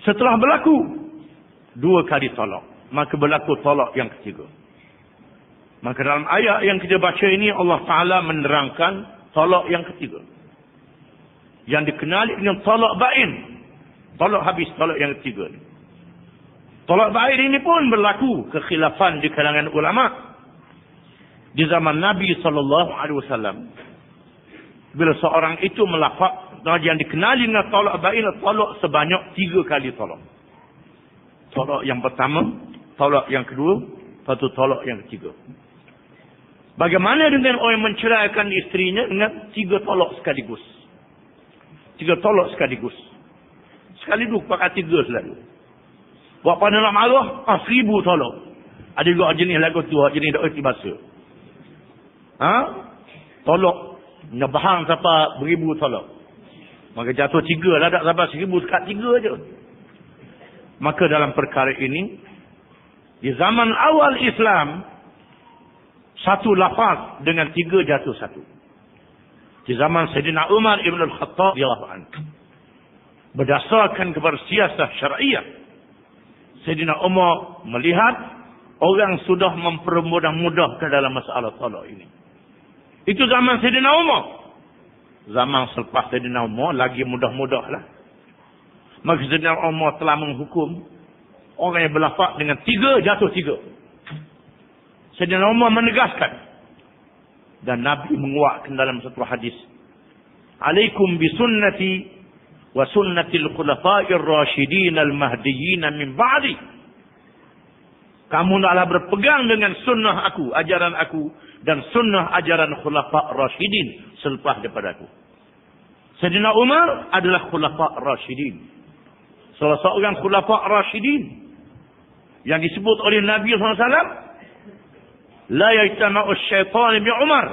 Setelah berlaku 2 kali tolak, maka berlaku tolak yang ketiga. Maka dalam ayat yang kita baca ini Allah Ta'ala menerangkan tolak yang ketiga, yang dikenali dengan tolak bain. Tolak habis, tolak yang ketiga. Tolak bain ini pun berlaku kekhilafan di kalangan ulama. Di zaman Nabi SAW, bila seorang itu melafaz, yang dikenali dengan tolak bain, tolak sebanyak 3 kali tolak. Tolak yang pertama, tolak yang kedua, satu tolak yang ketiga. Bagaimana dengan orang yang menceraikan isterinya dengan 3 tolak sekaligus? 3 tolak sekaligus. Sekaligus pakai 3 selalu. Buat pada nak marah, 1000 tolak. Ada juga jenis lagu tu, jenis tak erti bahasa. Tolak. Nyabahang sampai 1000 tolak. Maka jatuh 3 lah, tak sampai 1000, sekat 3 je. Maka dalam perkara ini, di zaman awal Islam, satu lafaz dengan 3 jatuh satu. Di zaman Sayyidina Umar Ibn Al-Khattab radhiyallahu anhu, berdasarkan kepada siasah syariah, Sayyidina Umar melihat orang sudah mempermudah-mudahkan dalam masalah talak ini. Itu zaman Sayyidina Umar. Zaman selepas Sayyidina Umar lagi mudah-mudahlah. Maka Sayyidina Umar telah menghukum orang yang berlafaz dengan 3 jatuh 3. Sayyidina Umar menegaskan, dan Nabi menguatkan dalam satu hadis, "Alaikum bi sunnati wa sunnatil khulafa'ir rasyidin al-mahdiyyin min ba'di." Kamu hendaklah berpegang dengan sunnah aku, ajaran aku, dan sunnah ajaran khulafa' rasyidin selepas daripada aku. Sayyidina Umar adalah khulafa' rasyidin. Salah seorang khulafa' rasyidin yang disebut oleh Nabi SAW, la yajtama'u syaitan bi Umar.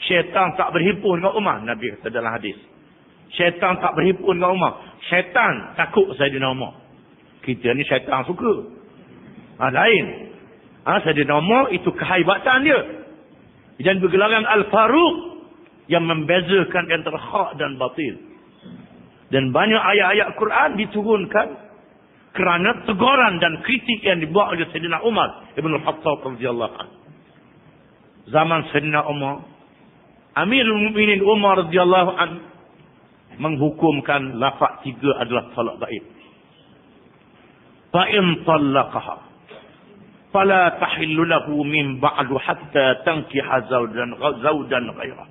Syaitan tak berhimpun dengan Umar. Nabi kata dalam hadis, syaitan tak berhimpun dengan Umar. Syaitan takut Sayyidina Umar. Kita ni syaitan suka. Lain. Sayyidina Umar itu kehebatan dia. Dan bergelaran Al-Faruq yang membezakan antara hak dan batil. Dan banyak ayat-ayat Quran diturunkan kerana teguran dan kritik yang dibuat oleh Sayyidina Umar Ibn Al-Khattab radhiyallahu anhu. Zaman Sayyidina Umar, Amirul Mukminin Umar radhiyallahu anhu menghukumkan lafaz 3 adalah talak bain. Fa in talaqaha fala tahillu lahu min ba'du hatta tankiha zawjan ghairah.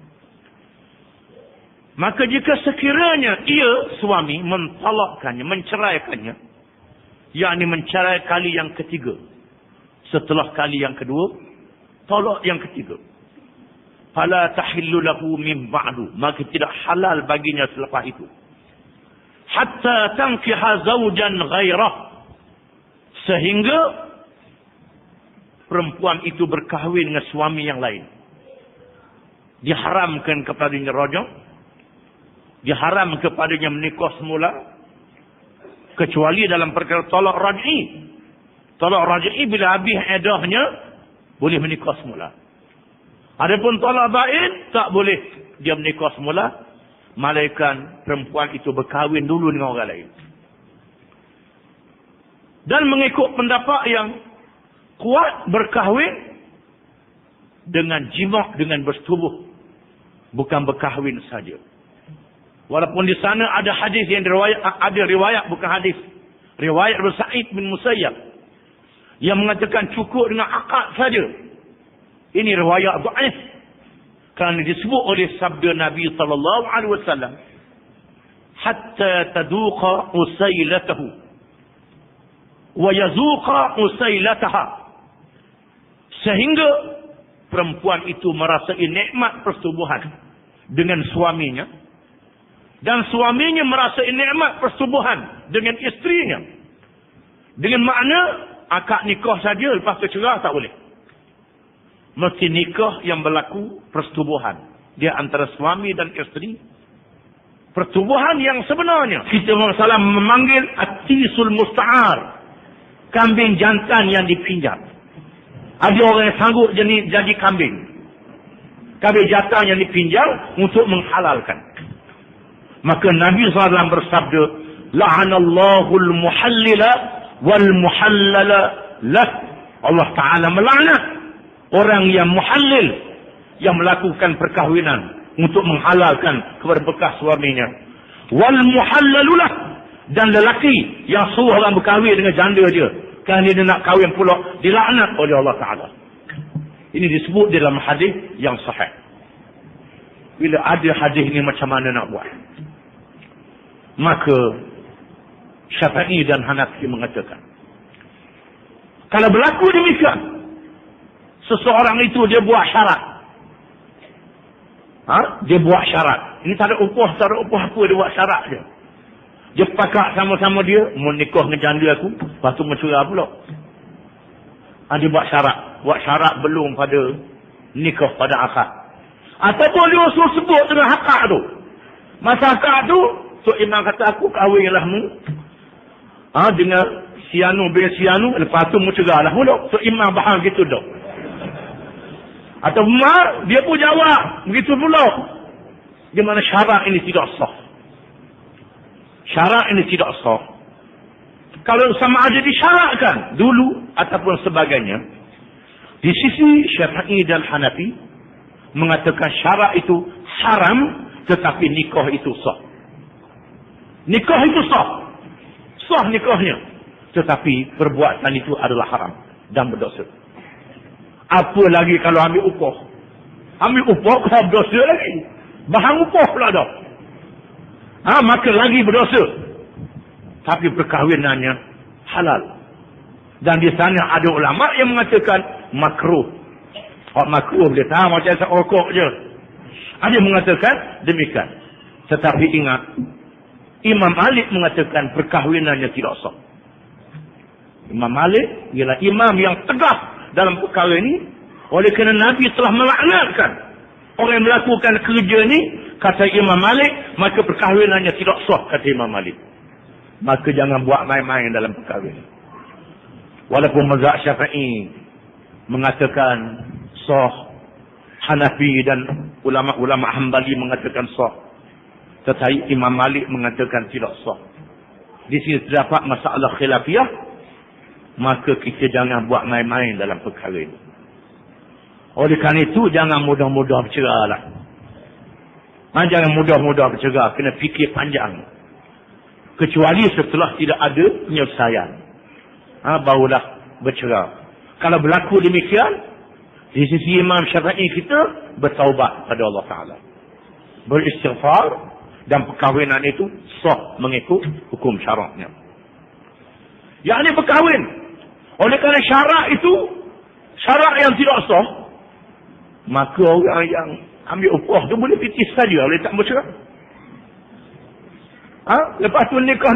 Maka jika sekiranya ia suami mentalakkannya, menceraikannya, yakni mencerai kali yang ketiga, setelah kali yang kedua, talak yang ketiga, fala tahillu lahu min ba'du, maka tidak halal baginya selepas itu, hatta tankiha zawjan ghairah, sehingga perempuan itu berkahwin dengan suami yang lain. Diharamkan kepadanya rajam, diharam kepadanya menikah semula, kecuali dalam perkara talak raj'i. Talak raj'i bila habis idahnya boleh menikah semula. Adapun talak bain tak boleh dia menikah semula, malaikat perempuan itu berkahwin dulu dengan orang lain. Dan mengikut pendapat yang kuat, berkahwin dengan jima', dengan bersetubuh, bukan berkahwin saja. Walaupun di sana ada hadis yang ada riwayat, bukan hadis, riwayat Sa'id bin Musayyab yang mengatakan cukup dengan akad saja. Ini riwayat dhaif kerana disebut oleh sabda Nabi sallallahu alaihi wasallam, hatta taduqa usailatahu wa yazuqa usailataha, sehingga perempuan itu merasai nikmat persetubuhan dengan suaminya, dan suaminya merasai nikmat persetubuhan dengan isterinya. Dengan makna akad nikah saja, lepas tu cerah tak boleh. Mesti nikah yang berlaku persetubuhan dia antara suami dan isteri. Persetubuhan yang sebenarnya kita masalah memanggil atisul musta'ar, kambing jantan yang dipinjam. Ada orang yang sanggup jadi kambing jantan yang dipinjam untuk menghalalkan. Maka Nabi SAW bersabda, la'anallahu al-muhallila wal muhallala lah. Allah Ta'ala melaknat orang yang muhallil, yang melakukan perkahwinan untuk menghalalkan kepada bekas suaminya. Wal muhallalulah, dan lelaki yang suruh orang berkahwin dengan janda dia, kerana dia nak kahwin pula, dilaknat oleh Allah Ta'ala. Ini disebut dalam hadis yang sahih. Bila ada hadis ni macam mana nak buat? Maka Syafi'i dan Hanafi mengatakan, kalau berlaku demikian, seseorang itu dia buat syarat. Dia buat syarat. Ini tak ada upah apa, dia buat syarat je. Dia pakat sama-sama dia, mau nikah dengan janda aku, lepas tu mencerah pula. Dia buat syarat belum pada nikah pada akad. Ataupun dia suruh sebut dengan akad tu. Masa akad tu, Tok Imam kata aku kahwinlah mu dengan Sianu bin Sianu, lepas tu mencerahlah pula. Tok Imam faham gitu dah. Atau dia pun jawab begitu pula. Di mana syarat ini tidak sah. Syarat ini tidak sah. Kalau sama ada disyaratkan dulu ataupun sebagainya, di sisi Syafi'i dan Hanafi mengatakan syarat itu haram, tetapi nikah itu sah. Nikah itu sah. Sah nikahnya. Tetapi perbuatan itu adalah haram dan berdosa. Apa lagi kalau ambil upah? Ambil upah kau berdosa lagi. Bahan upah pula dah. Maka lagi berdosa. Tapi perkahwinannya halal. Dan di sana ada ulama yang mengatakan makruh. Makruh dia tahu macam saya rokok je. Ada yang mengatakan demikian. Tetapi ingat, Imam Malik mengatakan perkahwinannya tidak sah. Imam Malik ialah imam yang tegas dalam perkara ini. Oleh kerana Nabi telah melaknatkan orang yang melakukan kerja ni, kata Imam Malik, maka perkahwinannya tidak sah, kata Imam Malik. Maka jangan buat main-main dalam perkara ini. Walaupun mazhab Syafi'i mengatakan sah, Hanafi dan ulama-ulama Hambali mengatakan sah, tetapi Imam Malik mengatakan tidak sah. Di sini terdapat masalah khilafiyah. Maka kita jangan buat main-main dalam perkara ini. Oleh kerana itu, jangan mudah-mudah bercerai lah. Jangan mudah-mudah bercerai. Kena fikir panjang. Kecuali setelah tidak ada penyelesaian. Barulah bercerai. Kalau berlaku demikian, di sisi Imam Syafi'i kita bertaubat pada Allah Ta'ala. Beristighfar, dan perkahwinan itu sah mengikut hukum syaraknya. Yang ini berkahwin. Oleh kerana syarat itu syarat yang tidak sah, maka orang yang ambil upah tu boleh pitis saja, boleh tak bercerai. Lepas tu nikah,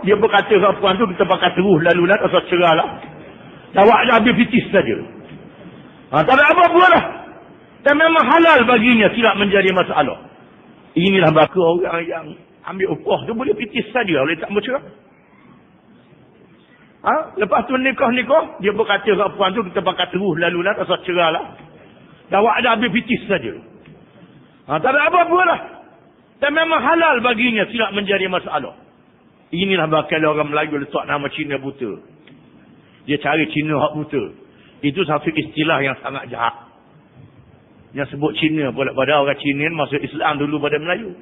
dia berkata ke puan tu, kita pakai teruh lalu nak asal cerai lah. Jawab dah habis pitis saja. Tak ada apa-apa lah. Dan memang halal baginya, tidak menjadi masalah. Inilah maka orang yang ambil upah tu boleh pitis saja, boleh tak bercerai. Lepas tu nikah, dia berkata ke puan tu, kita pakai teruh lalu nak asal cerai lah. Jawab dah habis pitis saja. Tak ada apa-apa lah. Dan memang halal baginya, tidak menjadi masalah. Inilah bakal orang Melayu letak nama Cina buta. Dia cari Cina hak buta. Itu satu istilah yang sangat jahat. Yang sebut Cina pula pada orang Cina masuk Islam dulu pada Melayu.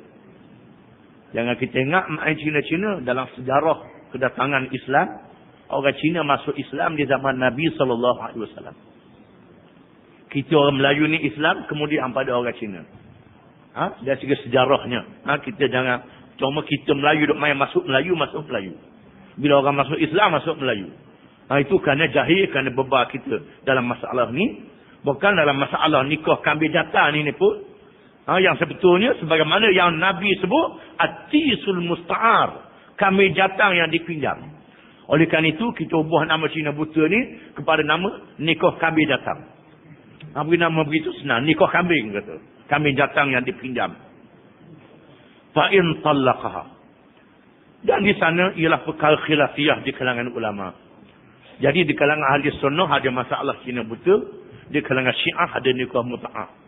Jangan kita ingat main Cina-Cina dalam sejarah kedatangan Islam. Orang Cina masuk Islam di zaman Nabi SAW. Kita orang Melayu ni Islam, kemudian pada orang Cina. Dari segi sejarahnya. Kita jangan, cuma kita Melayu duk main masuk Melayu. Bila orang masuk Islam, masuk Melayu. Itu kerana jahil, kerana bebar kita dalam masalah ni. Bukan dalam masalah nikah kambing jantan ni pun. Yang sebetulnya, sebagaimana yang Nabi sebut, atisul musta'ar. Kambing jantan yang dipinjam. Oleh kerana itu, kita ubah nama Cina buta ni kepada nama nikah kambing jantan. Beri nama begitu senang. Nikah kambing kata. Kambing jantan yang dipinjam. Fa'in tallaqaha. Dan di sana ialah perkara khilafiyah di kalangan ulama. Jadi di kalangan ahli sunnah ada masalah Cina buta. Di kalangan Syiah ada nikah muta'ah.